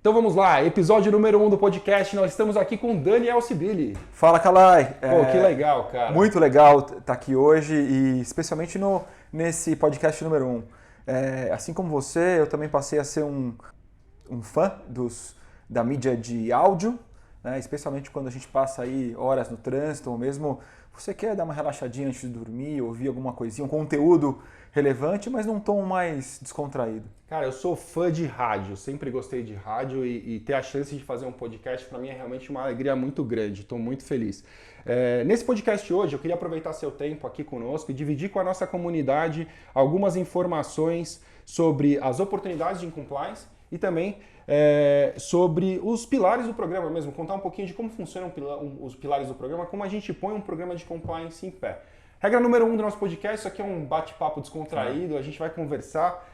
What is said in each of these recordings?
Então vamos lá, episódio número 1 do podcast, nós estamos aqui com Daniel Sibili. Fala, Kalai! Pô, que legal, cara. Muito legal estar aqui hoje e especialmente nesse podcast número 1. Assim como você, eu também passei a ser um fã da mídia de áudio, né? Especialmente quando a gente passa aí horas no trânsito ou mesmo você quer dar uma relaxadinha antes de dormir, ouvir alguma coisinha, um conteúdo relevante, mas num tom mais descontraído. Cara, eu sou fã de rádio, sempre gostei de rádio e ter a chance de fazer um podcast para mim é realmente uma alegria muito grande, estou muito feliz. Nesse podcast hoje eu queria aproveitar seu tempo aqui conosco e dividir com a nossa comunidade algumas informações sobre as oportunidades de compliance e também sobre os pilares do programa mesmo, contar um pouquinho de como funcionam os pilares do programa, como a gente põe um programa de compliance em pé. Regra número 1 do nosso podcast, isso aqui é um bate-papo descontraído, a gente vai conversar,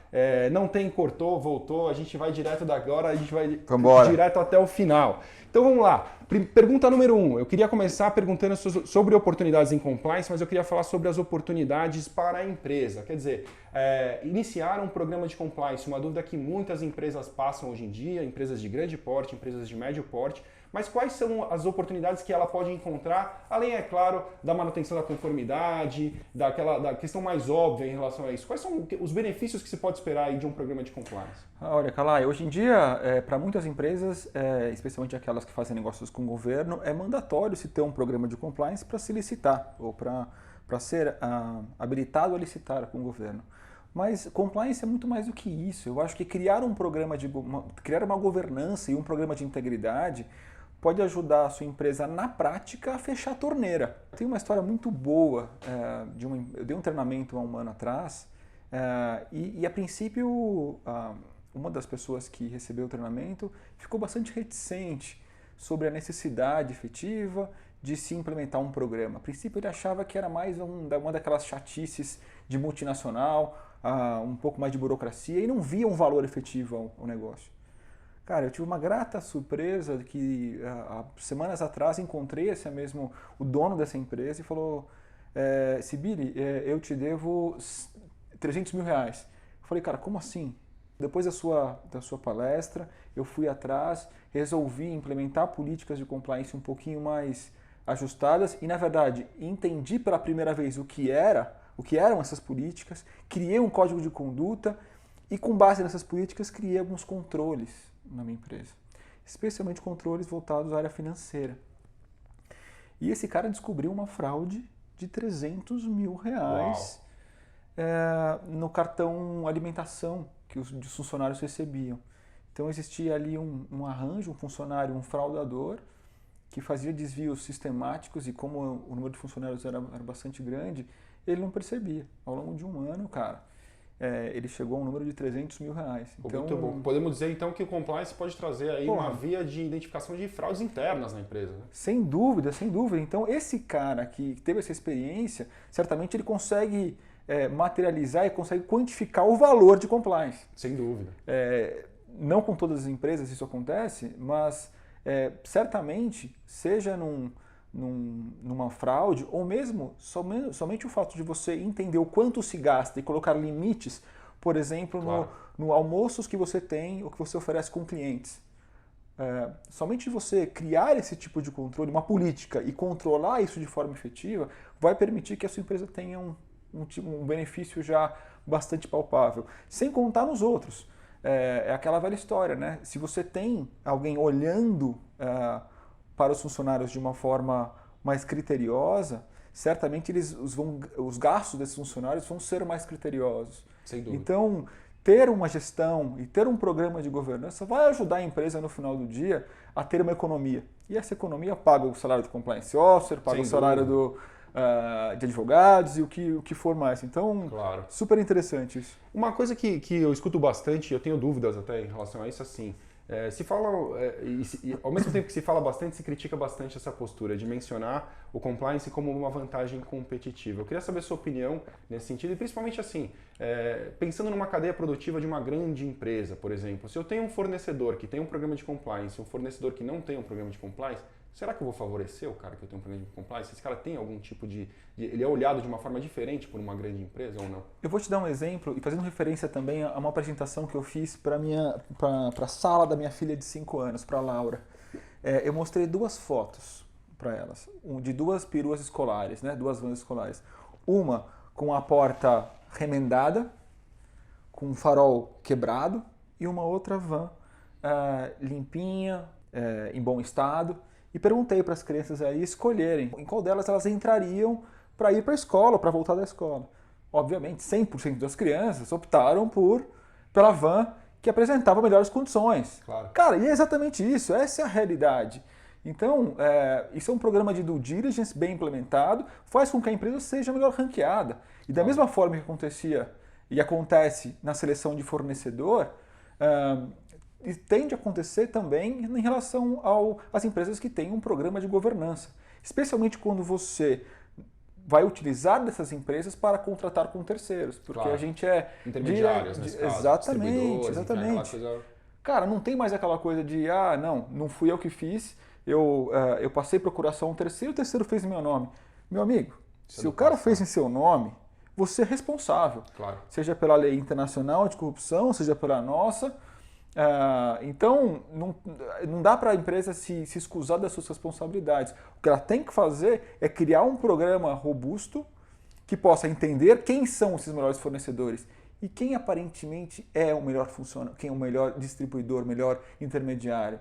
não tem cortou, voltou, a gente vai direto da agora, a gente vai direto até o final. Então vamos lá, pergunta número 1, eu queria começar perguntando sobre oportunidades em compliance, mas eu queria falar sobre as oportunidades para a empresa, quer dizer, iniciar um programa de compliance, uma dúvida que muitas empresas passam hoje em dia, empresas de grande porte, empresas de médio porte, mas quais são as oportunidades que ela pode encontrar, além, é claro, da manutenção da conformidade, da questão mais óbvia em relação a isso? Quais são os benefícios que se pode esperar aí de um programa de compliance? Olha, Kalai, hoje em dia, para muitas empresas, especialmente aquelas que fazem negócios com o governo, é mandatório se ter um programa de compliance para se licitar ou para ser habilitado a licitar com o governo. Mas compliance é muito mais do que isso. Eu acho que criar uma governança e um programa de integridade pode ajudar a sua empresa na prática a fechar a torneira. Tem uma história muito boa, eu dei um treinamento há um ano atrás e a princípio uma das pessoas que recebeu o treinamento ficou bastante reticente sobre a necessidade efetiva de se implementar um programa. A princípio ele achava que era mais uma daquelas chatices de multinacional, um pouco mais de burocracia e não via um valor efetivo ao negócio. Cara, eu tive uma grata surpresa que semanas atrás encontrei o dono dessa empresa e falou: Sibili, eu te devo 300 mil reais. Eu falei, cara, como assim? Depois da sua palestra, eu fui atrás, resolvi implementar políticas de compliance um pouquinho mais ajustadas e, na verdade, entendi pela primeira vez o que eram essas políticas, criei um código de conduta e, com base nessas políticas, criei alguns controles na minha empresa, especialmente controles voltados à área financeira. E esse cara descobriu uma fraude de 300 mil reais no cartão alimentação que os funcionários recebiam. Então existia ali um arranjo, um funcionário, um fraudador, que fazia desvios sistemáticos e como o número de funcionários era bastante grande, ele não percebia. Ao longo de um ano, cara, ele chegou a um número de 300 mil reais. Então, muito bom. Podemos dizer então que o compliance pode trazer aí uma via de identificação de fraudes internas na empresa, né? Sem dúvida, sem dúvida. Então esse cara que teve essa experiência, certamente ele consegue materializar e consegue quantificar o valor de compliance. Sem dúvida. Não com todas as empresas isso acontece, mas certamente, seja numa fraude, ou mesmo somente o fato de você entender o quanto se gasta e colocar limites, por exemplo, claro, no almoços que você tem ou que você oferece com clientes. Somente você criar esse tipo de controle, uma política, e controlar isso de forma efetiva, vai permitir que a sua empresa tenha um benefício já bastante palpável. Sem contar nos outros. É aquela velha história, né? Se você tem alguém olhando para os funcionários de uma forma mais criteriosa, certamente os gastos desses funcionários vão ser mais criteriosos. Sem dúvida. Então, ter uma gestão e ter um programa de governança vai ajudar a empresa no final do dia a ter uma economia. E essa economia paga o salário do compliance officer, paga o salário de advogados e o que for mais. Então, claro, super interessante isso. Uma coisa que eu escuto bastante, eu tenho dúvidas até em relação a isso, assim, se fala, ao mesmo tempo que se fala bastante, se critica bastante essa postura de mencionar o compliance como uma vantagem competitiva. Eu queria saber a sua opinião nesse sentido e principalmente assim, pensando numa cadeia produtiva de uma grande empresa, por exemplo, se eu tenho um fornecedor que tem um programa de compliance e um fornecedor que não tem um programa de compliance, será que eu vou favorecer o cara que eu tenho um programa de compliance? Esse cara tem algum tipo ele é olhado de uma forma diferente por uma grande empresa ou não? Eu vou te dar um exemplo, e fazendo referência também a uma apresentação que eu fiz para a sala da minha filha de 5 anos, para a Laura. Eu mostrei 2 fotos para elas, de 2 peruas escolares, né? 2 vans escolares. Uma com a porta remendada, com um farol quebrado, e uma outra van limpinha, em bom estado. E perguntei para as crianças aí escolherem em qual delas elas entrariam para ir para a escola, para voltar da escola. Obviamente, 100% das crianças optaram pela van que apresentava melhores condições. Claro. Cara, e é exatamente isso, essa é a realidade. Então, isso é um programa de due diligence bem implementado, faz com que a empresa seja melhor ranqueada. E da mesma forma que acontecia e acontece na seleção de fornecedor, e tende a acontecer também em relação às empresas que têm um programa de governança. Especialmente quando você vai utilizar dessas empresas para contratar com terceiros, porque claro. A gente é... intermediários, nesse caso, exatamente. Cara, não tem mais aquela coisa de, não fui eu que fiz, eu passei procuração a um terceiro, o terceiro fez em meu nome. Meu amigo, se o cara fez em seu nome, você é responsável. Claro. Seja pela lei internacional de corrupção, seja pela nossa. Então, não dá para a empresa se excusar das suas responsabilidades. O que ela tem que fazer é criar um programa robusto que possa entender quem são esses melhores fornecedores e quem aparentemente é o melhor funcionário, quem é o melhor distribuidor, melhor intermediário,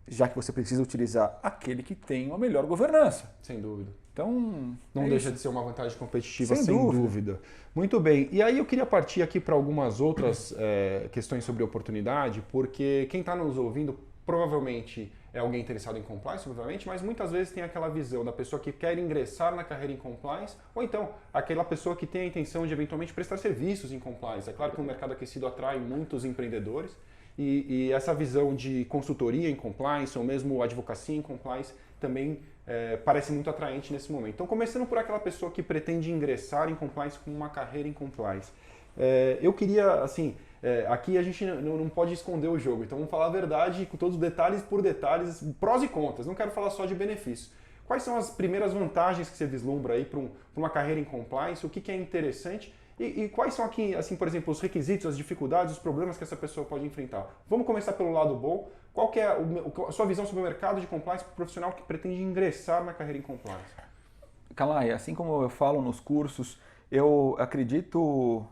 já que você precisa utilizar aquele que tem uma melhor governança. Sem dúvida. Então, não deixa de ser uma vantagem competitiva, sem dúvida. dúvida. Muito bem. E aí eu queria partir aqui para algumas outras questões sobre oportunidade, porque quem está nos ouvindo provavelmente é alguém interessado em compliance, obviamente, mas muitas vezes tem aquela visão da pessoa que quer ingressar na carreira em compliance, ou então aquela pessoa que tem a intenção de eventualmente prestar serviços em compliance. É claro que o mercado aquecido atrai muitos empreendedores, e essa visão de consultoria em compliance, ou mesmo advocacia em compliance, também parece muito atraente nesse momento. Então, começando por aquela pessoa que pretende ingressar em compliance com uma carreira em compliance. Eu queria, assim, aqui a gente não pode esconder o jogo, então vamos falar a verdade com todos os detalhes por detalhes, prós e contras, não quero falar só de benefícios. Quais são as primeiras vantagens que você vislumbra aí para uma carreira em compliance, o que é interessante e quais são aqui, assim, por exemplo, os requisitos, as dificuldades, os problemas que essa pessoa pode enfrentar? Vamos começar pelo lado bom. Qual que é a sua visão sobre o mercado de compliance para o profissional que pretende ingressar na carreira em compliance? Kalai, assim como eu falo nos cursos, eu acredito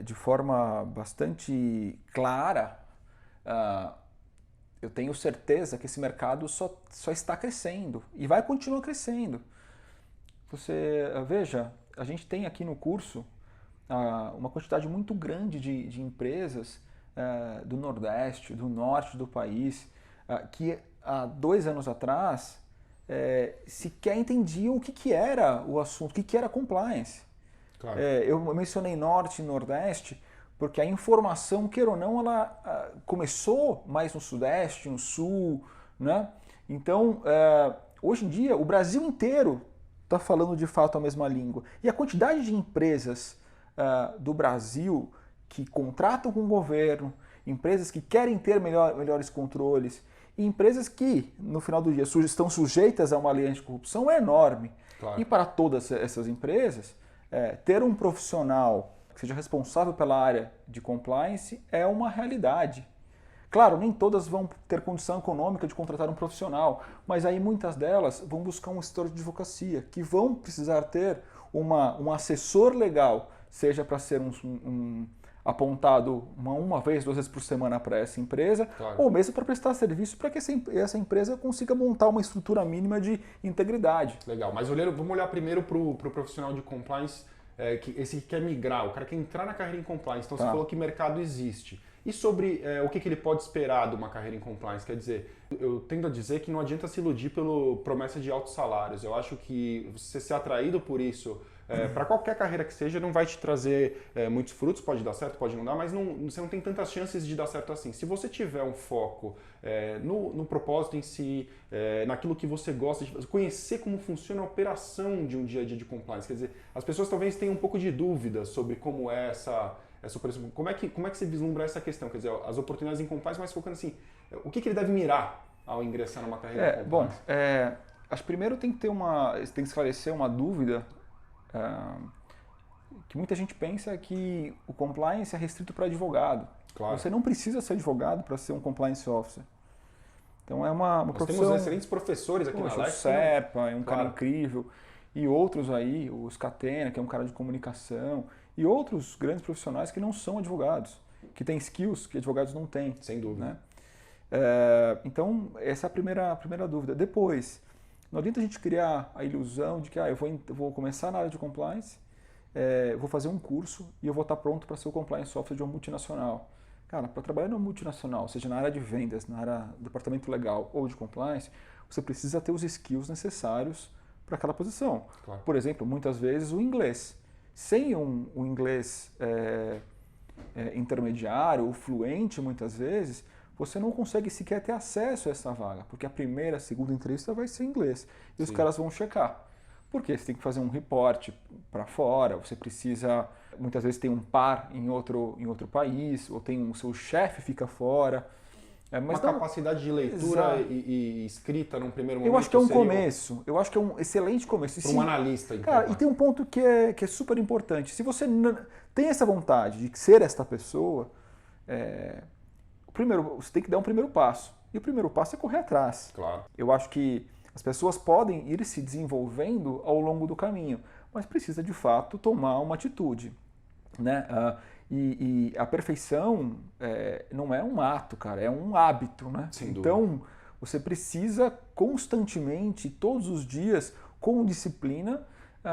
de forma bastante clara, eu tenho certeza que esse mercado só está crescendo e vai continuar crescendo. Você veja, a gente tem aqui no curso uma quantidade muito grande de empresas do Nordeste, do Norte do país, que há 2 anos atrás sequer entendiam o que era o assunto, o que era compliance. Claro. Eu mencionei Norte e Nordeste porque a informação, queira ou não, ela começou mais no Sudeste, no Sul, né? Então, hoje em dia, o Brasil inteiro está falando de fato a mesma língua. E a quantidade de empresas do Brasil que contratam com o governo, empresas que querem ter melhores controles, e empresas que, no final do dia, estão sujeitas a uma lei anticorrupção é enorme. Claro. E para todas essas empresas, ter um profissional que seja responsável pela área de compliance é uma realidade. Claro, nem todas vão ter condição econômica de contratar um profissional, mas aí muitas delas vão buscar um escritório de advocacia, que vão precisar ter um assessor legal, seja para ser apontado uma vez, 2 vezes por semana para essa empresa, claro, ou mesmo para prestar serviço para que essa empresa consiga montar uma estrutura mínima de integridade. Legal, mas vamos olhar primeiro para o profissional de compliance, esse que quer migrar, o cara quer entrar na carreira em compliance. Então você falou que mercado existe. E sobre o que ele pode esperar de uma carreira em compliance? Quer dizer, eu tendo a dizer que não adianta se iludir pela promessa de altos salários. Eu acho que você ser atraído por isso, para qualquer carreira que seja, não vai te trazer muitos frutos. Pode dar certo, pode não dar, mas você não tem tantas chances de dar certo assim. Se você tiver um foco no propósito em si, naquilo que você gosta de conhecer como funciona a operação de um dia a dia de compliance. Quer dizer, as pessoas talvez tenham um pouco de dúvida sobre como é essa operação. Como é que você vislumbra essa questão? Quer dizer, as oportunidades em compliance, mas focando assim, o que ele deve mirar ao ingressar numa carreira de compliance? Bom, acho que primeiro tem que esclarecer uma dúvida que muita gente pensa que o compliance é restrito para advogado. Claro. Você não precisa ser advogado para ser um compliance officer. Então é uma Nós profissão... temos excelentes professores aqui na o Life. Serpa é um cara Claro. incrível. E outros aí, o Scatena, que é um cara de comunicação. E outros grandes profissionais que não são advogados. Que têm skills que advogados não têm. Sem dúvida. Né? Então, essa é a primeira dúvida. Depois, não adianta a gente criar a ilusão de que eu vou começar na área de compliance, vou fazer um curso e eu vou estar pronto para ser o compliance officer de uma multinacional. Cara, para trabalhar numa multinacional, seja na área de vendas, na área do departamento legal ou de compliance, você precisa ter os skills necessários para aquela posição. Claro. Por exemplo, muitas vezes o inglês. Sem um inglês intermediário ou fluente, muitas vezes, você não consegue sequer ter acesso a essa vaga, porque a primeira, a segunda entrevista vai ser em inglês. E os caras vão checar. Porque você tem que fazer um reporte para fora, você precisa, muitas vezes tem um par em outro país, ou tem o seu chefe fica fora. Mas capacidade de leitura e escrita num primeiro momento. Eu acho que é um começo, eu acho que é um excelente começo. Para um analista, então. Cara, e tem um ponto que é super importante. Se você tem essa vontade de ser esta pessoa, primeiro, você tem que dar um primeiro passo. E o primeiro passo é correr atrás. Claro. Eu acho que as pessoas podem ir se desenvolvendo ao longo do caminho, mas precisa de fato tomar uma atitude, né? E a perfeição não é um ato, cara, é um hábito, né? Sem dúvida. Então você precisa constantemente, todos os dias, com disciplina,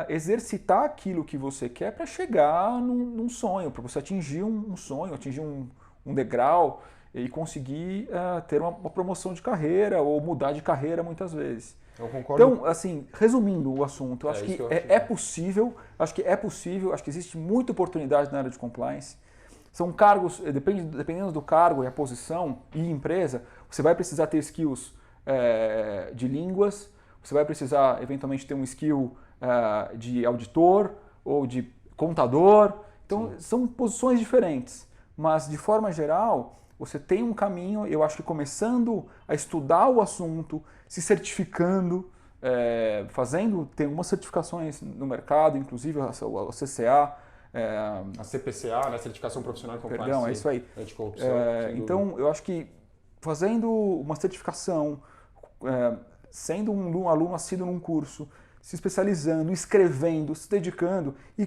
exercitar aquilo que você quer para chegar num sonho, para você atingir um sonho, atingir um degrau e conseguir ter uma promoção de carreira ou mudar de carreira muitas vezes. Eu concordo. Então, assim, resumindo o assunto, eu acho que é possível, acho que existe muita oportunidade na área de compliance. São cargos, dependendo do cargo e a posição e empresa, você vai precisar ter skills de línguas, você vai precisar eventualmente ter um skill de auditor ou de contador. Então, são posições diferentes, mas de forma geral, você tem um caminho, eu acho que começando a estudar o assunto, se certificando, tem algumas certificações no mercado, inclusive a CCA. A CPCA, né? Certificação Profissional de Compliance. Perdão, é isso aí. Anticorrupção. Então, eu acho que fazendo uma certificação, sendo um aluno assíduo num curso, se especializando, escrevendo, se dedicando e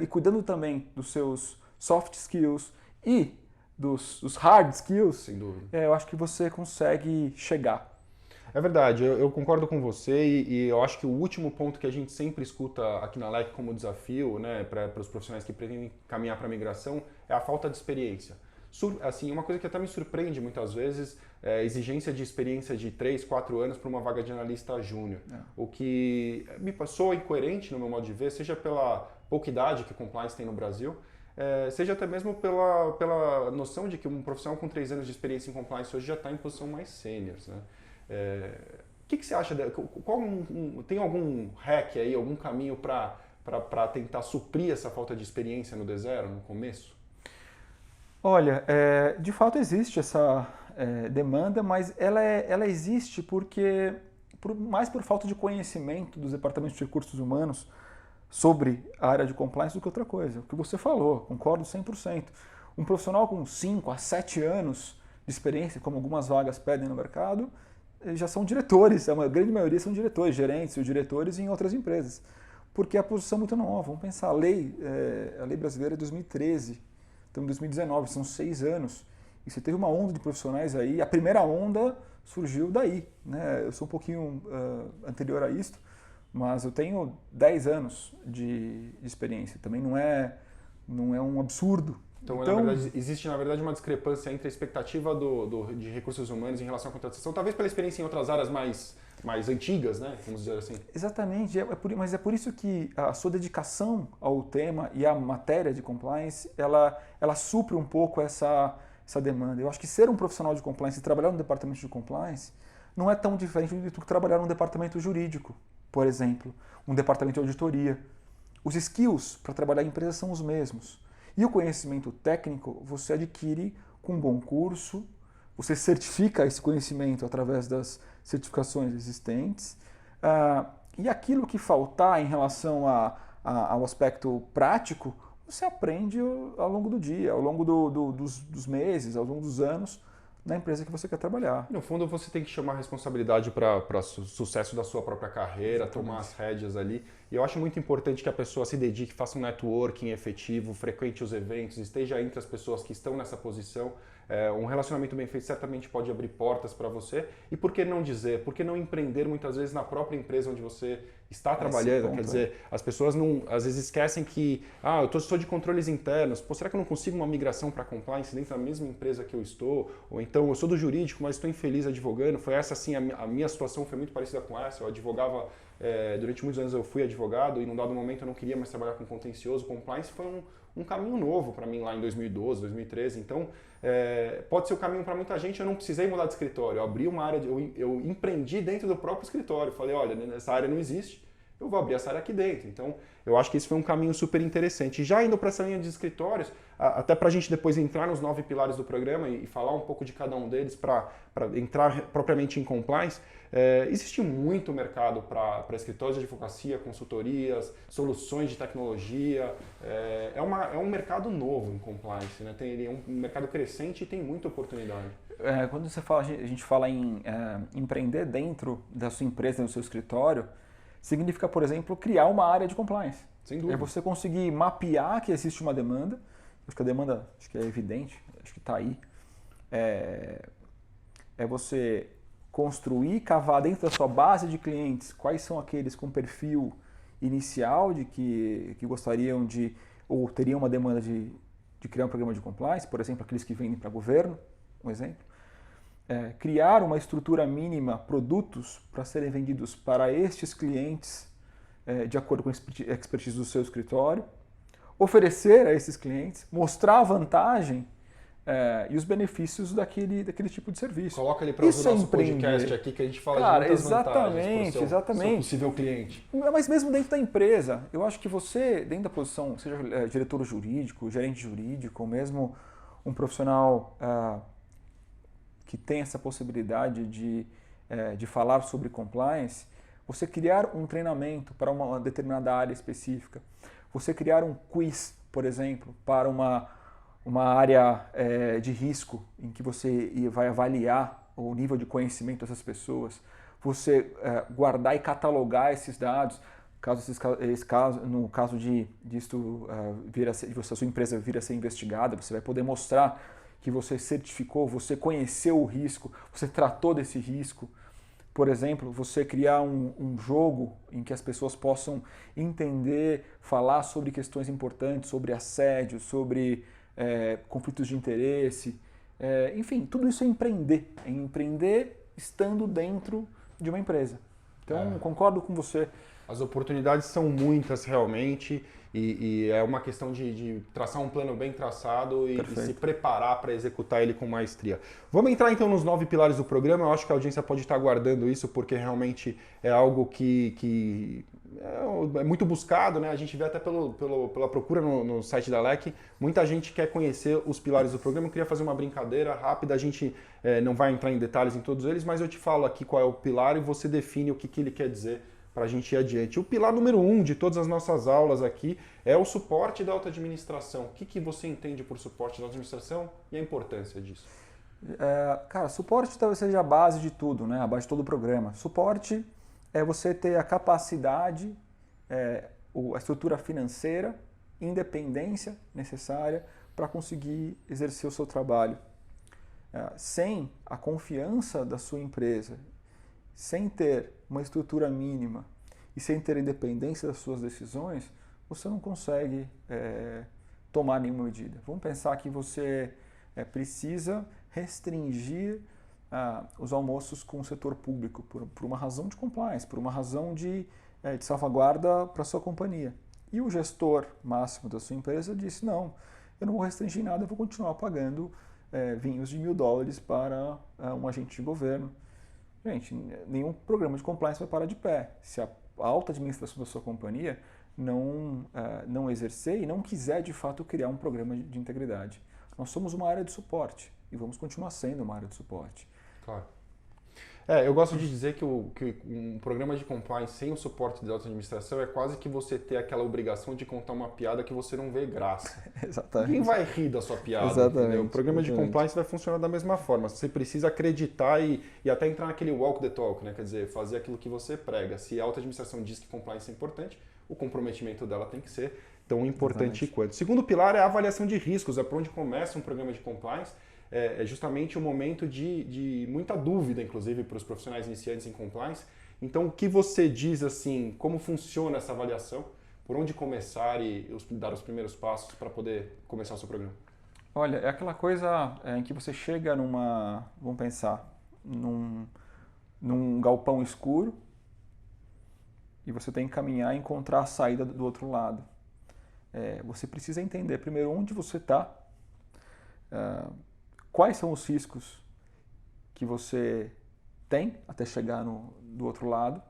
cuidando também dos seus soft skills e dos hard skills, sem dúvida. Eu acho que você consegue chegar. É verdade, eu concordo com você e eu acho que o último ponto que a gente sempre escuta aqui na LEC como desafio, né, para os profissionais que pretendem caminhar para a migração é a falta de experiência. Assim, uma coisa que até me surpreende muitas vezes é a exigência de experiência de 3, 4 anos para uma vaga de analista júnior. O que me passou incoerente no meu modo de ver, seja pela pouca idade que o compliance tem no Brasil, seja até mesmo pela noção de que um profissional com 3 anos de experiência em compliance hoje já está em posição mais sênior, né? O que você acha? Tem algum hack aí, algum caminho para tentar suprir essa falta de experiência no D0, no começo? Olha, de fato existe essa demanda, mas ela existe mais por falta de conhecimento dos departamentos de recursos humanos sobre a área de compliance do que outra coisa. O que você falou, concordo 100%. Um profissional com 5 a 7 anos de experiência, como algumas vagas pedem no mercado, já são diretores, a grande maioria são diretores, gerentes ou diretores em outras empresas. Porque a posição é muito nova. Vamos pensar, a lei brasileira é 2013, estamos em 2019, são 6 anos. E você teve uma onda de profissionais aí, a primeira onda surgiu daí, né? Eu sou um pouquinho anterior a isto, mas eu tenho 10 anos de experiência, também não é um absurdo. Então na verdade, existe na verdade uma discrepância entre a expectativa de recursos humanos em relação à contratação, talvez pela experiência em outras áreas mais antigas, né? Vamos dizer assim. Exatamente, mas é por isso que a sua dedicação ao tema e à matéria de compliance, ela supre um pouco essa demanda. Eu acho que ser um profissional de compliance e trabalhar no departamento de compliance não é tão diferente do que trabalhar num departamento jurídico, por exemplo, um departamento de auditoria. Os skills para trabalhar em empresa são os mesmos. E o conhecimento técnico você adquire com um bom curso, você certifica esse conhecimento através das certificações existentes, e aquilo que faltar em relação ao aspecto prático, você aprende ao longo do dia, ao longo dos meses, ao longo dos anos, na empresa que você quer trabalhar. No fundo, você tem que chamar a responsabilidade para o sucesso da sua própria carreira, Exatamente. tomar as rédeas ali. E eu acho muito importante que a pessoa se dedique, faça um networking efetivo, frequente os eventos, esteja entre as pessoas que estão nessa posição. Um relacionamento bem feito certamente pode abrir portas para você. E por que não dizer? Por que não empreender muitas vezes na própria empresa onde você está trabalhando? Quer dizer, as pessoas não, às vezes esquecem que eu estou de controles internos. Pô, será que eu não consigo uma migração para compliance dentro da mesma empresa que eu estou? Ou então eu sou do jurídico, mas estou infeliz advogando. Foi essa assim, a minha situação foi muito parecida com essa. Eu advogava, durante muitos anos eu fui advogado e num dado momento eu não queria mais trabalhar com contencioso. Compliance foi um caminho novo para mim lá em 2012, 2013. Então, pode ser o caminho para muita gente. Eu não precisei mudar de escritório. Eu abri uma área, eu empreendi dentro do próprio escritório. Falei, olha, essa área não existe, eu vou abrir essa área aqui dentro. Então, eu acho que esse foi um caminho super interessante. E já indo para essa linha de escritórios, até para a gente depois entrar nos 9 pilares do programa e falar um pouco de cada um deles para entrar propriamente em compliance, existe muito mercado para escritórios de advocacia, consultorias, soluções de tecnologia. É um mercado novo em compliance, né? É um mercado crescente e tem muita oportunidade. Quando a gente fala em empreender dentro da sua empresa, no seu escritório, significa, por exemplo, criar uma área de compliance. Sem dúvida. É você conseguir mapear que existe uma demanda. Acho que a demanda é evidente, acho que está aí. É você construir, cavar dentro da sua base de clientes quais são aqueles com perfil inicial de que gostariam de, ou teriam uma demanda de criar um programa de compliance, por exemplo, aqueles que vendem para governo, um exemplo. Criar uma estrutura mínima, produtos para serem vendidos para estes clientes de acordo com a expertise do seu escritório, oferecer a esses clientes, mostrar a vantagem e os benefícios daquele tipo de serviço. Coloca ele para o nosso podcast aqui que a gente fala de muitas vantagens para o seu possível cliente. Mas mesmo dentro da empresa, eu acho que você, dentro da posição, seja diretor jurídico, gerente jurídico, ou mesmo um profissional que tem essa possibilidade de falar sobre compliance, você criar um treinamento para uma determinada área específica, você criar um quiz, por exemplo, para uma área de risco em que você vai avaliar o nível de conhecimento dessas pessoas, você guardar e catalogar esses dados, no caso de a sua empresa vir a ser investigada, você vai poder mostrar que você certificou, você conheceu o risco, você tratou desse risco. Por exemplo, você criar um jogo em que as pessoas possam entender, falar sobre questões importantes, sobre assédio, sobre conflitos de interesse. Enfim, tudo isso é empreender estando dentro de uma empresa. Então, concordo com você. As oportunidades são muitas realmente e é uma questão de traçar um plano bem traçado e se preparar para executar ele com maestria. Vamos entrar então nos 9 pilares do programa. Eu acho que a audiência pode estar aguardando isso porque realmente é algo que é muito buscado, né? A gente vê até pela procura no site da LEC, muita gente quer conhecer os pilares do programa. Eu queria fazer uma brincadeira rápida, a gente não vai entrar em detalhes em todos eles, mas eu te falo aqui qual é o pilar e você define o que ele quer dizer para a gente ir adiante. O pilar número 1 de todas as nossas aulas aqui é o suporte da alta administração. O que você entende por suporte da alta administração e a importância disso? Cara, suporte talvez seja a base de tudo, né? A base de todo o programa. Suporte é você ter a capacidade, a estrutura financeira, independência necessária para conseguir exercer o seu trabalho. Sem a confiança da sua empresa, sem ter uma estrutura mínima e sem ter independência das suas decisões, você não consegue tomar nenhuma medida. Vamos pensar que você precisa restringir os almoços com o setor público por uma razão de compliance, por uma razão de salvaguarda para a sua companhia. E o gestor máximo da sua empresa disse, não, eu não vou restringir nada, eu vou continuar pagando vinhos de $1.000 para um agente de governo. Gente, nenhum programa de compliance vai parar de pé. Se a alta administração da sua companhia não exercer e não quiser de fato criar um programa de integridade. Nós somos uma área de suporte. e vamos continuar sendo uma área de suporte. Claro. Eu gosto de dizer que um programa de compliance sem o suporte da alta administração é quase que você ter aquela obrigação de contar uma piada que você não vê graça. Exatamente. Ninguém vai rir da sua piada. Exatamente. Entendeu? O programa de compliance vai funcionar da mesma forma. Você precisa acreditar e até entrar naquele walk the talk, né? Quer dizer, fazer aquilo que você prega. Se a alta administração diz que compliance é importante, o comprometimento dela tem que ser tão importante quanto. O segundo pilar é a avaliação de riscos, é por onde começa um programa de compliance. É justamente um momento de muita dúvida, inclusive, para os profissionais iniciantes em compliance. Então, o que você diz, assim, como funciona essa avaliação? Por onde começar e dar os primeiros passos para poder começar o seu programa? Olha, é aquela coisa em que você chega vamos pensar, num galpão escuro e você tem que caminhar e encontrar a saída do outro lado. Você precisa entender primeiro onde você está, quais são os riscos que você tem até chegar do outro lado.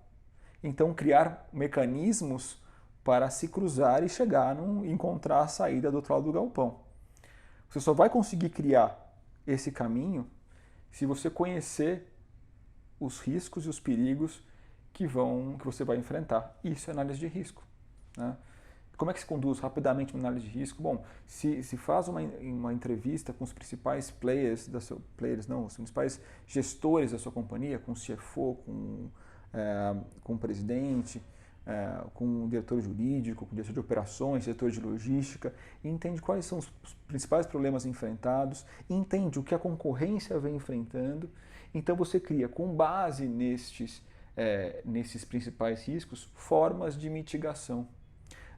Então, criar mecanismos para se cruzar e encontrar a saída do outro lado do galpão. Você só vai conseguir criar esse caminho se você conhecer os riscos e os perigos que você vai enfrentar. Isso é análise de risco, né? Como é que se conduz rapidamente uma análise de risco? Bom, se faz uma entrevista com os principais os principais gestores da sua companhia, com o CFO, com o presidente, com o diretor jurídico, com o diretor de operações, diretor de logística, e entende quais são os principais problemas enfrentados, entende o que a concorrência vem enfrentando, então você cria, com base nesses principais riscos, formas de mitigação.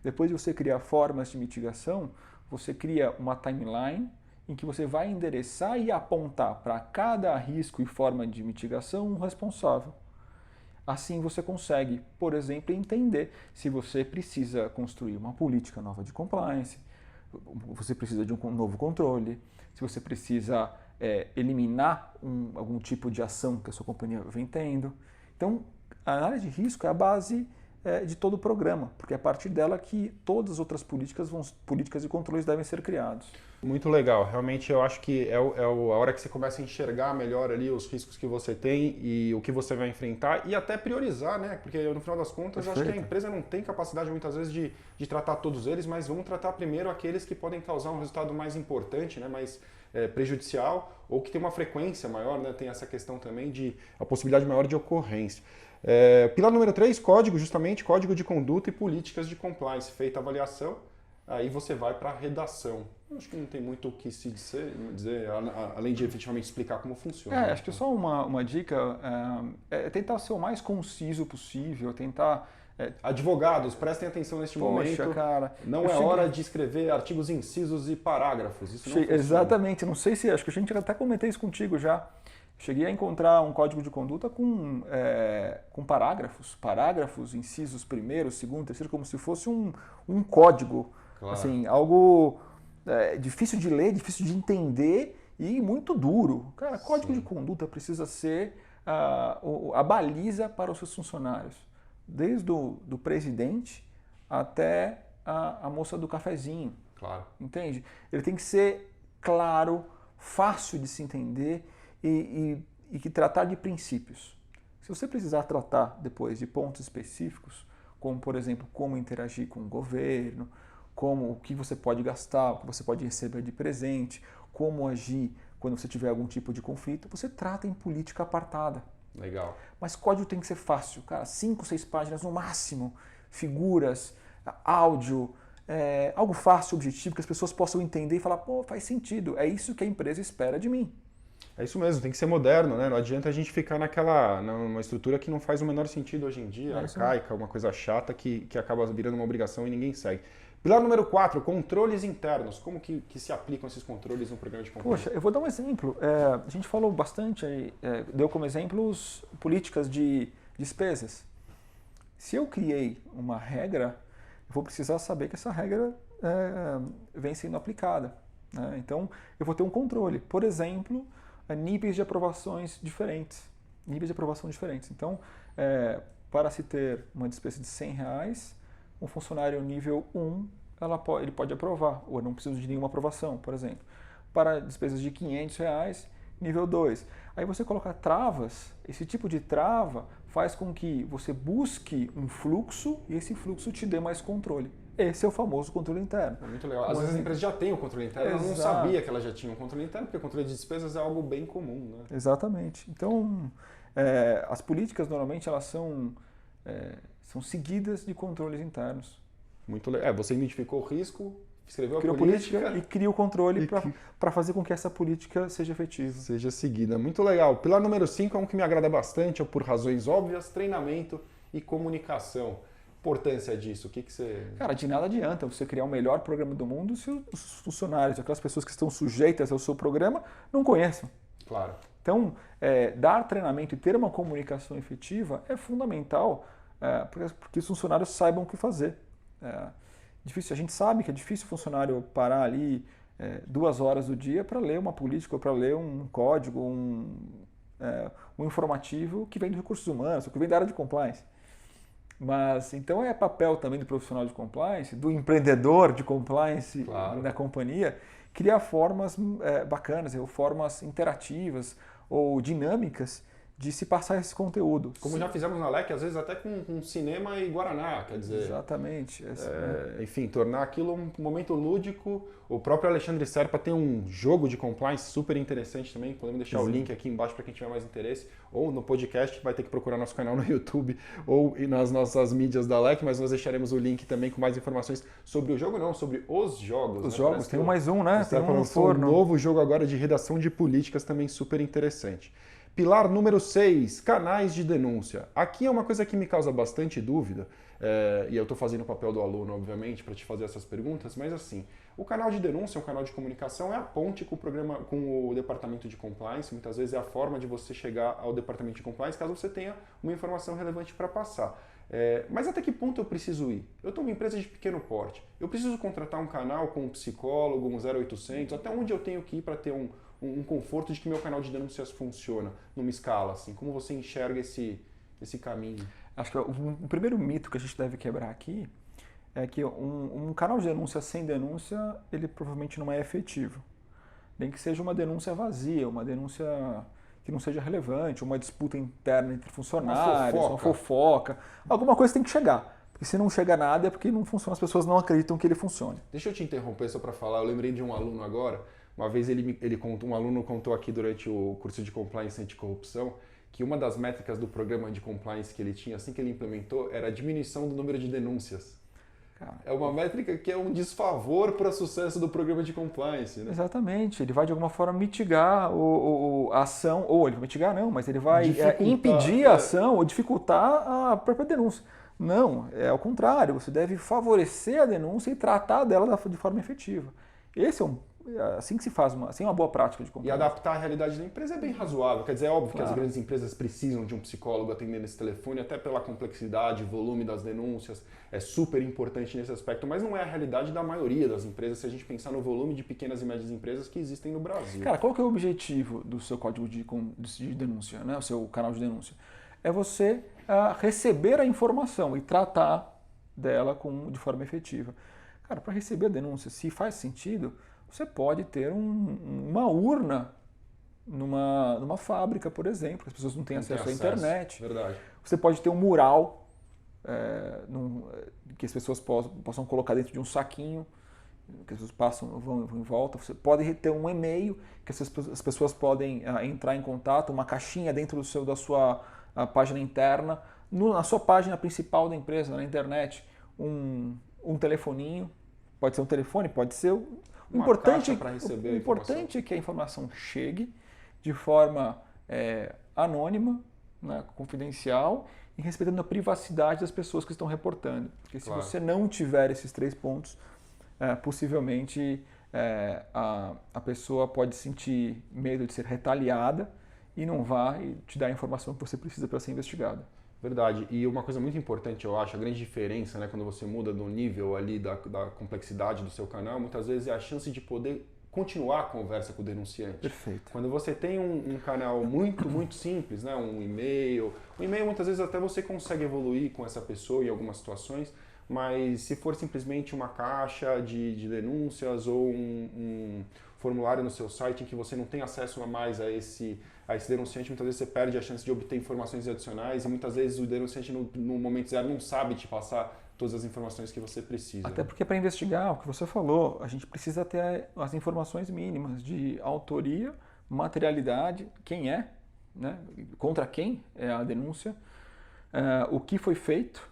Depois de você criar formas de mitigação, você cria uma timeline em que você vai endereçar e apontar para cada risco e forma de mitigação um responsável. Assim você consegue, por exemplo, entender se você precisa construir uma política nova de compliance, você precisa de um novo controle, se você precisa eliminar algum tipo de ação que a sua companhia vem tendo. Então, a análise de risco é a base de todo o programa, porque é a partir dela que todas as outras políticas e controles devem ser criados. Muito legal. Realmente eu acho que a hora que você começa a enxergar melhor ali os riscos que você tem e o que você vai enfrentar e até priorizar, né? Porque no final das contas eu acho que a empresa não tem capacidade muitas vezes de tratar todos eles, mas vamos tratar primeiro aqueles que podem causar um resultado mais importante, né? Mais prejudicial ou que tem uma frequência maior, né? Tem essa questão também de a possibilidade maior de ocorrência. Pilar número 3, código de conduta e políticas de compliance. Feita a avaliação, aí você vai para a redação. Acho que não tem muito o que se dizer além de efetivamente explicar como funciona. Acho que só uma dica é tentar ser o mais conciso possível, tentar... Advogados, prestem atenção neste momento. Cara, não é hora de escrever artigos, incisos e parágrafos. Isso não funciona. Exatamente, não sei se... Acho que a gente até comentei isso contigo já. Cheguei a encontrar um código de conduta com parágrafos, incisos primeiro, segundo, terceiro, como se fosse um código. Claro. Assim, algo difícil de ler, difícil de entender e muito duro. Cara, código de conduta precisa ser a baliza para os seus funcionários. Desde do presidente até a moça do cafezinho. Claro. Entende? Ele tem que ser claro, fácil de se entender e que tratar de princípios. Se você precisar tratar depois de pontos específicos, como por exemplo, como interagir com o governo, o que você pode gastar, o que você pode receber de presente, como agir quando você tiver algum tipo de conflito, você trata em política apartada. Legal. Mas código tem que ser fácil, cara, 5, 6 páginas no máximo, figuras, áudio, algo fácil, objetivo, que as pessoas possam entender e falar, pô, faz sentido, é isso que a empresa espera de mim. É isso mesmo, tem que ser moderno, né? Não adianta a gente ficar numa estrutura que não faz o menor sentido hoje em dia, arcaica, uma coisa chata que acaba virando uma obrigação e ninguém segue. Pilar número 4, controles internos. Como que se aplicam esses controles no programa de compliance? Poxa, eu vou dar um exemplo. A gente falou bastante, deu como exemplos políticas de despesas. Se eu criei uma regra, eu vou precisar saber que essa regra vem sendo aplicada, né? Então, eu vou ter um controle. Por exemplo, níveis de aprovações diferentes. Então, para se ter uma despesa de R$100, um funcionário nível 1, ele pode aprovar, ou não precisa de nenhuma aprovação, por exemplo. para despesas de R$ 500, nível 2. Aí você coloca travas, esse tipo de trava faz com que você busque um fluxo e esse fluxo te dê mais controle. Esse é o famoso controle interno. É muito legal. Às vezes as empresas já têm o controle interno, ela não sabia que ela já tinha um controle interno, porque o controle de despesas é algo bem comum, né? Exatamente. Então, as políticas normalmente elas são seguidas de controles internos. Muito legal. Você identificou o risco, escreveu Criou a política e cria o controle para fazer com que essa política seja efetiva. Seja seguida. Muito legal. Pilar número 5 é um que me agrada bastante, é por razões óbvias, treinamento e comunicação. Importância disso, o que você... Cara, de nada adianta você criar o melhor programa do mundo se os funcionários, aquelas pessoas que estão sujeitas ao seu programa, não conheçam. Claro. Então, dar treinamento e ter uma comunicação efetiva é fundamental porque os funcionários saibam o que fazer. Difícil, a gente sabe que é difícil o funcionário parar ali 2 horas do dia para ler uma política ou para ler um código, um informativo que vem de recursos humanos, ou que vem da área de compliance. Mas então é papel também do profissional de compliance, do empreendedor de compliance na companhia, criar formas bacanas, ou formas interativas ou dinâmicas de se passar esse conteúdo. Como já fizemos na LEC, às vezes até com cinema e Guaraná, quer dizer... Exatamente. Enfim, tornar aquilo um momento lúdico. O próprio Alexandre Serpa tem um jogo de compliance super interessante também, podemos deixar o link aqui embaixo para quem tiver mais interesse, ou no podcast, vai ter que procurar nosso canal no YouTube, ou nas nossas mídias da LEC, mas nós deixaremos o link também com mais informações sobre o jogo, não, sobre os jogos. Os jogos, tem mais um, né? Tem um novo jogo agora de redação de políticas também super interessante. Pilar número 6, canais de denúncia. Aqui é uma coisa que me causa bastante dúvida, e eu estou fazendo o papel do aluno, obviamente, para te fazer essas perguntas, mas assim, o canal de denúncia, um canal de comunicação, é a ponte com com o departamento de compliance, muitas vezes é a forma de você chegar ao departamento de compliance, caso você tenha uma informação relevante para passar. Mas até que ponto eu preciso ir? Eu estou numa empresa de pequeno porte, eu preciso contratar um canal com um psicólogo, um 0800, até onde eu tenho que ir para ter um conforto de que meu canal de denúncias funciona numa escala, assim? Como você enxerga esse caminho? Acho que o primeiro mito que a gente deve quebrar aqui é que um canal de denúncia sem denúncia, ele provavelmente não é efetivo. Nem que seja uma denúncia vazia, uma denúncia que não seja relevante, uma disputa interna entre funcionários, uma fofoca. Alguma coisa tem que chegar. Porque se não chega nada é porque não funciona, as pessoas não acreditam que ele funcione. Deixa eu te interromper só para falar, eu lembrei de um aluno agora. Uma vez um aluno contou aqui durante o curso de Compliance Anticorrupção que uma das métricas do programa de compliance que ele tinha, assim que ele implementou, era a diminuição do número de denúncias. É uma métrica que é um desfavor para o sucesso do programa de compliance, né? Exatamente. Ele vai, de alguma forma, mitigar a ação, ou ele vai mitigar não, mas ele vai impedir a ação ou dificultar a própria denúncia. Não, é ao contrário. Você deve favorecer a denúncia e tratar dela de forma efetiva. Esse é assim que se faz assim é uma boa prática de compliance. E adaptar a realidade da empresa é bem razoável. Quer dizer, é óbvio que as grandes empresas precisam de um psicólogo atendendo esse telefone, até pela complexidade, volume das denúncias, é super importante nesse aspecto, mas não é a realidade da maioria das empresas, se a gente pensar no volume de pequenas e médias empresas que existem no Brasil. Cara, qual que é o objetivo do seu código de denúncia, né? O seu canal de denúncia? É você receber a informação e tratar dela de forma efetiva. Cara, para receber a denúncia, se faz sentido, você pode ter uma urna numa fábrica, por exemplo, que as pessoas não têm acesso à internet. Verdade. Você pode ter um mural que as pessoas possam colocar dentro de um saquinho, que as pessoas vão em volta. Você pode ter um e-mail que as pessoas podem entrar em contato, uma caixinha dentro da sua página interna, na sua página principal da empresa, na internet, um telefoninho. Pode ser um telefone, pode ser... O importante é que a informação chegue de forma anônima, né, confidencial e respeitando a privacidade das pessoas que estão reportando. Porque se você não tiver esses 3 pontos, possivelmente a pessoa pode sentir medo de ser retaliada e não vai te dar a informação que você precisa para ser investigada. Verdade. E uma coisa muito importante, eu acho, a grande diferença, né, quando você muda do nível ali da complexidade do seu canal, muitas vezes é a chance de poder continuar a conversa com o denunciante. Perfeito. Quando você tem um canal muito simples, né, um e-mail muitas vezes até você consegue evoluir com essa pessoa em algumas situações, mas se for simplesmente uma caixa de denúncias ou formulário no seu site em que você não tem acesso mais a esse denunciante, muitas vezes você perde a chance de obter informações adicionais e muitas vezes o denunciante no momento zero não sabe te passar todas as informações que você precisa. Até porque para investigar, o que você falou, a gente precisa ter as informações mínimas de autoria, materialidade, quem é, né? Contra quem é a denúncia, o que foi feito,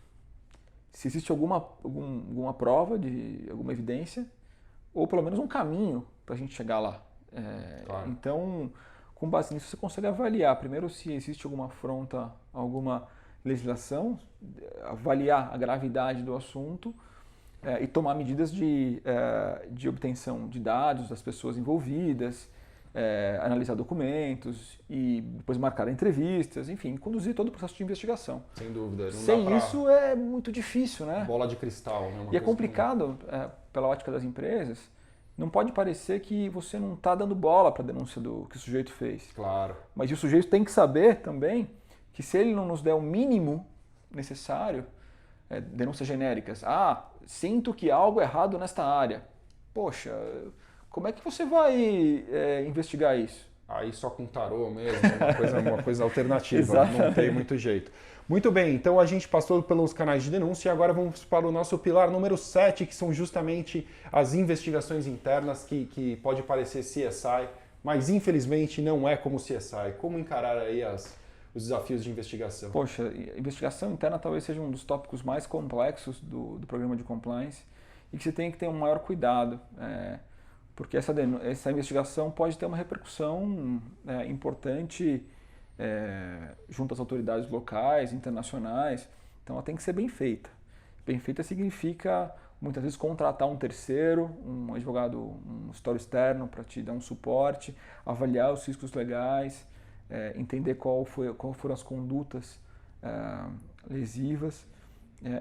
se existe alguma prova, alguma evidência, ou pelo menos um caminho para a gente chegar lá. Claro. Então, com base nisso, você consegue avaliar, primeiro, se existe alguma afronta, alguma legislação, avaliar a gravidade do assunto e tomar medidas de obtenção de dados das pessoas envolvidas, analisar documentos e depois marcar entrevistas, enfim, conduzir todo o processo de investigação. Sem dúvida. Não Sem isso é muito difícil, né? Bola de cristal, né? E é complicado, pela ótica das empresas, não pode parecer que você não está dando bola para a denúncia que o sujeito fez. Claro. Mas o sujeito tem que saber também que se ele não nos der o mínimo necessário, denúncias genéricas, sinto que há algo errado nesta área. Poxa, como é que você vai investigar isso? Aí só com tarô mesmo, uma coisa alternativa, Exatamente. Não tem muito jeito. Muito bem, então a gente passou pelos canais de denúncia e agora vamos para o nosso pilar número 7, que são justamente as investigações internas, que pode parecer CSI, mas infelizmente não é como CSI. Como encarar aí os desafios de investigação? Poxa, investigação interna talvez seja um dos tópicos mais complexos do programa de compliance e que você tem que ter um maior cuidado, porque essa investigação pode ter uma repercussão importante junto às autoridades locais, internacionais, então ela tem que ser bem feita. Bem feita significa muitas vezes contratar um terceiro, um advogado, um escritório externo para te dar um suporte, avaliar os riscos legais, entender qual foram as condutas lesivas,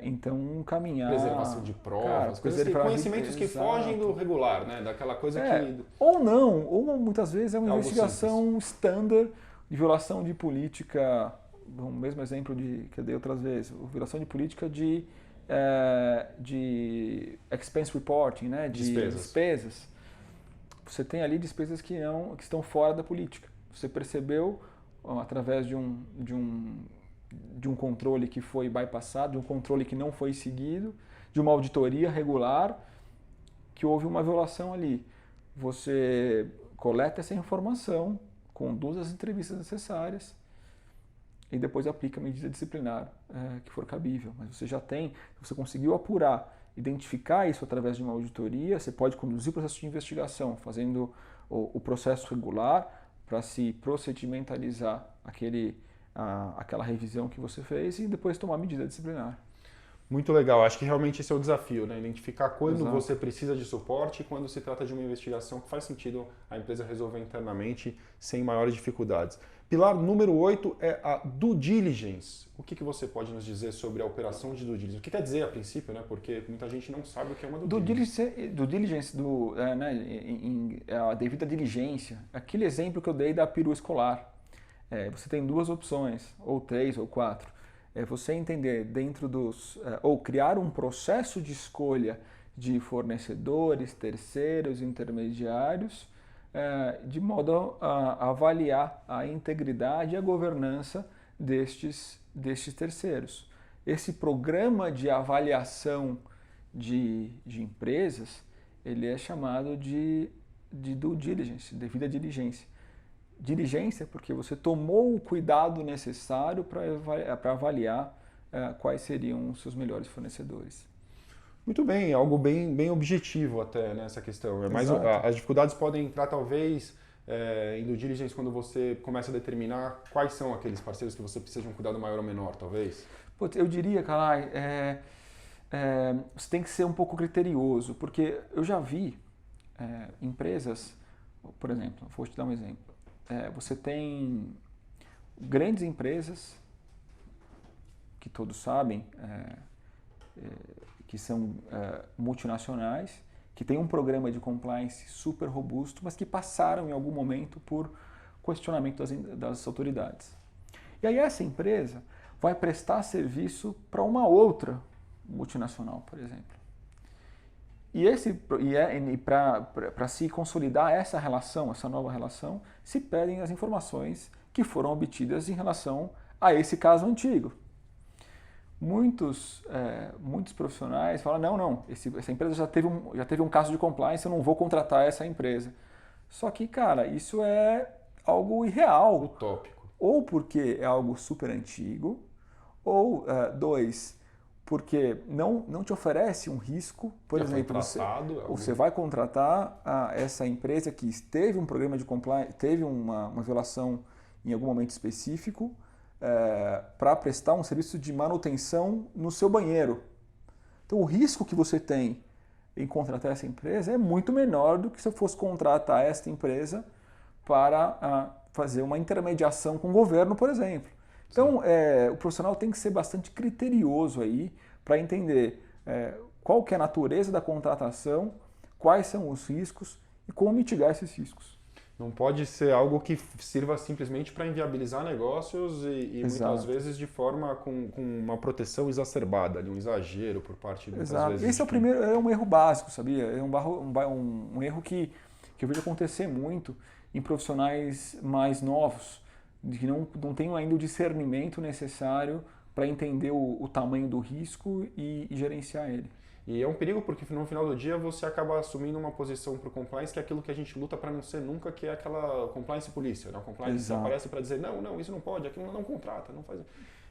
então caminhar... Preservação de provas, conhecimentos que fogem do regular, né? Daquela coisa que... Ou não, ou muitas vezes é uma investigação standard de violação de política, o mesmo exemplo que eu dei outras vezes, violação de política de expense reporting, né? De despesas. Você tem ali despesas que estão fora da política. Você percebeu através de um controle que foi bypassado, de um controle que não foi seguido, de uma auditoria regular, que houve uma violação ali. Você coleta essa informação, conduz as entrevistas necessárias e depois aplica a medida disciplinar que for cabível. Mas você conseguiu apurar, identificar isso através de uma auditoria, você pode conduzir o processo de investigação, fazendo o processo regular para se procedimentalizar aquela revisão que você fez e depois tomar medida disciplinar. Muito legal, acho que realmente esse é o desafio, né? Identificar quando Exato. você precisa de suporte e quando se trata de uma investigação que faz sentido a empresa resolver internamente sem maiores dificuldades. Pilar número 8 é a due diligence. O que você pode nos dizer sobre a operação de due diligence? O que quer dizer a princípio, né? Porque muita gente não sabe o que é uma due diligence. Due diligence, a devida diligência, aquele exemplo que eu dei da perua escolar. Você tem duas opções, ou 3 ou 4. Você entender ou criar um processo de escolha de fornecedores, terceiros, intermediários, de modo a avaliar a integridade e a governança destes terceiros. Esse programa de avaliação de empresas, ele é chamado de due diligence, devida diligência. Diligência porque você tomou o cuidado necessário para avaliar quais seriam os seus melhores fornecedores. Muito bem, algo bem objetivo até nessa questão. Mas as dificuldades podem entrar talvez em due diligence quando você começa a determinar quais são aqueles parceiros que você precisa de um cuidado maior ou menor, talvez? Eu diria, Kalai, você tem que ser um pouco criterioso, porque eu já vi empresas, por exemplo, vou te dar um exemplo. Você tem grandes empresas, que todos sabem, que são multinacionais, que têm um programa de compliance super robusto, mas que passaram em algum momento por questionamento das autoridades. E aí essa empresa vai prestar serviço para uma outra multinacional, por exemplo. E para se consolidar essa relação, essa nova relação, se pedem as informações que foram obtidas em relação a esse caso antigo. Muitos profissionais falam, não, essa empresa já teve um caso de compliance, eu não vou contratar essa empresa. Só que, cara, isso é algo irreal. Utópico. Ou porque é algo super antigo, ou, dois, porque não te oferece um risco. Por exemplo, você vai contratar essa empresa que teve um programa de compliance, teve uma violação em algum momento específico, para prestar um serviço de manutenção no seu banheiro. Então, o risco que você tem em contratar essa empresa é muito menor do que se eu fosse contratar esta empresa para fazer uma intermediação com o governo, por exemplo. Então, o profissional tem que ser bastante criterioso aí para entender qual que é a natureza da contratação, quais são os riscos e como mitigar esses riscos. Não pode ser algo que sirva simplesmente para inviabilizar negócios e muitas vezes de forma com uma proteção exacerbada, de um exagero por parte de muitas vezes. Esse é um erro básico, sabia? É um erro que eu vejo acontecer muito em profissionais mais novos, que não têm ainda o discernimento necessário para entender o tamanho do risco e gerenciar ele. E é um perigo porque no final do dia você acaba assumindo uma posição para o compliance que é aquilo que a gente luta para não ser nunca, que é aquela compliance polícia. Né? A compliance aparece para dizer, não, isso não pode, aquilo não contrata, não faz...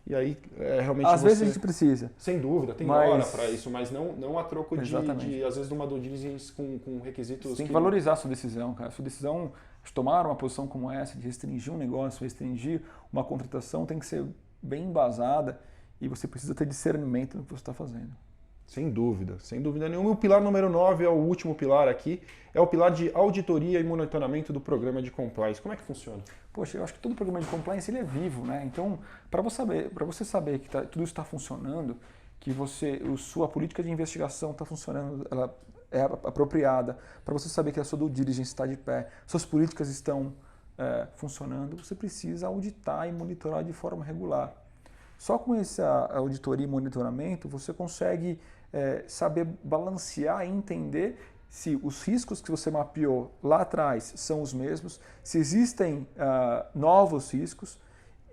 E aí, realmente às vezes a gente precisa. Sem dúvida, tem hora para isso, mas não a troco de às vezes, de uma due diligence com requisitos... Você tem que valorizar a sua decisão, cara. A sua decisão de tomar uma posição como essa, de restringir um negócio, restringir uma contratação, tem que ser bem embasada e você precisa ter discernimento no que você está fazendo. Sem dúvida nenhuma. O pilar número 9 é o último pilar aqui, é o pilar de auditoria e monitoramento do programa de compliance. Como é que funciona? Poxa, eu acho que todo programa de compliance ele é vivo, né? Então, para você saber que tudo isso está funcionando, que sua política de investigação está funcionando, ela é apropriada, para você saber que a sua due diligence está de pé, suas políticas estão funcionando, você precisa auditar e monitorar de forma regular. Só com essa auditoria e monitoramento, você consegue saber balancear e entender se os riscos que você mapeou lá atrás são os mesmos, se existem novos riscos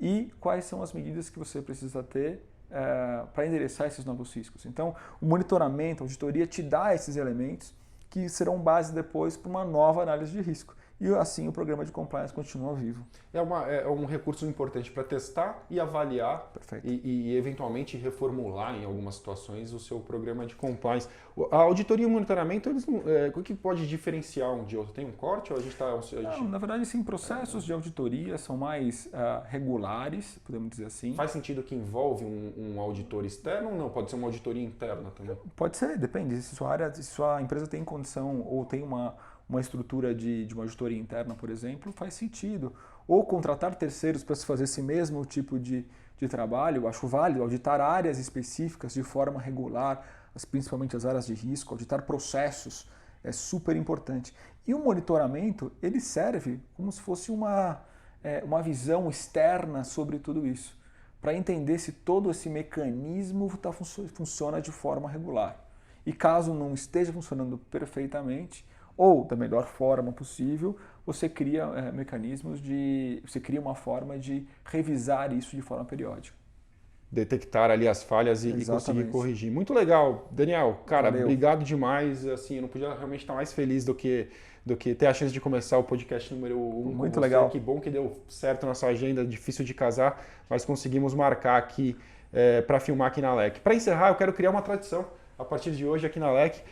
e quais são as medidas que você precisa ter para endereçar esses novos riscos. Então, o monitoramento, a auditoria te dá esses elementos que serão base depois para uma nova análise de risco. E assim o programa de compliance continua vivo. É um recurso importante para testar e avaliar e eventualmente reformular em algumas situações o seu programa de compliance. A auditoria e o monitoramento, o que pode diferenciar um de outro? Tem um corte ou a gente está... Não, na verdade, sim, processos de auditoria são mais regulares, podemos dizer assim. Faz sentido que envolve um auditor externo ou não? Pode ser uma auditoria interna também? Pode ser, depende. Se sua empresa tem condição ou tem uma estrutura de uma auditoria interna, por exemplo, faz sentido. Ou contratar terceiros para se fazer esse mesmo tipo de trabalho, acho válido. Auditar áreas específicas de forma regular, principalmente as áreas de risco, auditar processos, é super importante. E o monitoramento, ele serve como se fosse uma visão externa sobre tudo isso, para entender se todo esse mecanismo funciona de forma regular. E caso não esteja funcionando perfeitamente, ou da melhor forma possível, você cria você cria uma forma de revisar isso de forma periódica. Detectar ali as falhas e conseguir corrigir. Muito legal. Daniel, cara, obrigado demais. Assim, eu não podia realmente estar mais feliz do que ter a chance de começar o podcast número 1. Muito legal. Que bom que deu certo nossa agenda, difícil de casar, mas conseguimos marcar aqui para filmar aqui na LEC. Para encerrar, eu quero criar uma tradição. A partir de hoje aqui na LEC,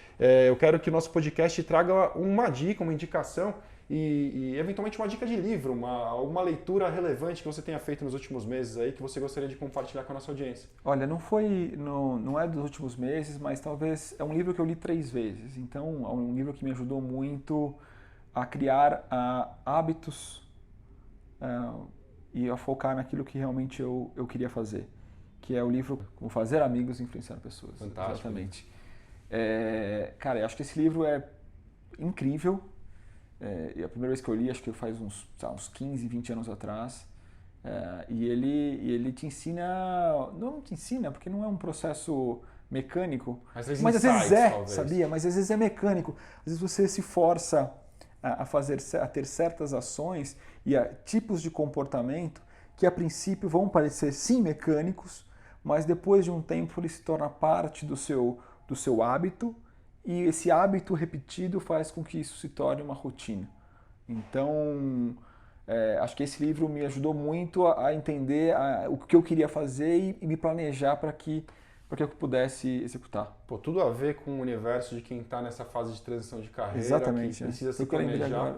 eu quero que o nosso podcast traga uma dica, uma indicação e eventualmente uma dica de livro, alguma leitura relevante que você tenha feito nos últimos meses aí que você gostaria de compartilhar com a nossa audiência. Olha, não é dos últimos meses, mas talvez é um livro que eu li 3 vezes. Então, é um livro que me ajudou muito a criar hábitos e a focar naquilo que realmente eu queria fazer. Que é o livro Como Fazer Amigos e Influenciar Pessoas. Fantástico. Exatamente. Cara, eu acho que esse livro é incrível. E a primeira vez que eu li, acho que faz uns 15, 20 anos atrás. E ele te ensina, não te ensina, porque não é um processo mecânico. Mas às vezes é, talvez. sabia? Mas às vezes é mecânico. Às vezes você se força a ter certas ações e tipos de comportamento que a princípio vão parecer sim mecânicos, mas depois de um tempo ele se torna parte do seu hábito, e esse hábito repetido faz com que isso se torne uma rotina. Então, acho que esse livro me ajudou muito a entender o que eu queria fazer e me planejar para que eu pudesse executar. Pô, tudo a ver com o universo de quem está nessa fase de transição de carreira, exatamente, que precisa se planejar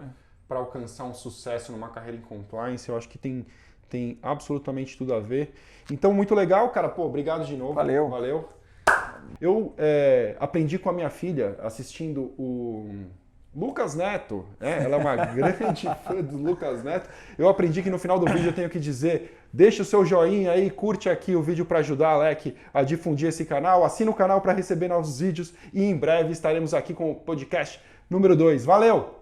para alcançar um sucesso numa carreira em compliance. Eu acho que tem absolutamente tudo a ver. Então, muito legal, cara. Pô, obrigado de novo. Valeu. Eu aprendi com a minha filha assistindo o Lucas Neto. Ela é uma grande fã do Lucas Neto. Eu aprendi que no final do vídeo eu tenho que dizer: deixa o seu joinha aí, curte aqui o vídeo para ajudar a Alec a difundir esse canal. Assina o canal para receber novos vídeos e em breve estaremos aqui com o podcast número 2. Valeu!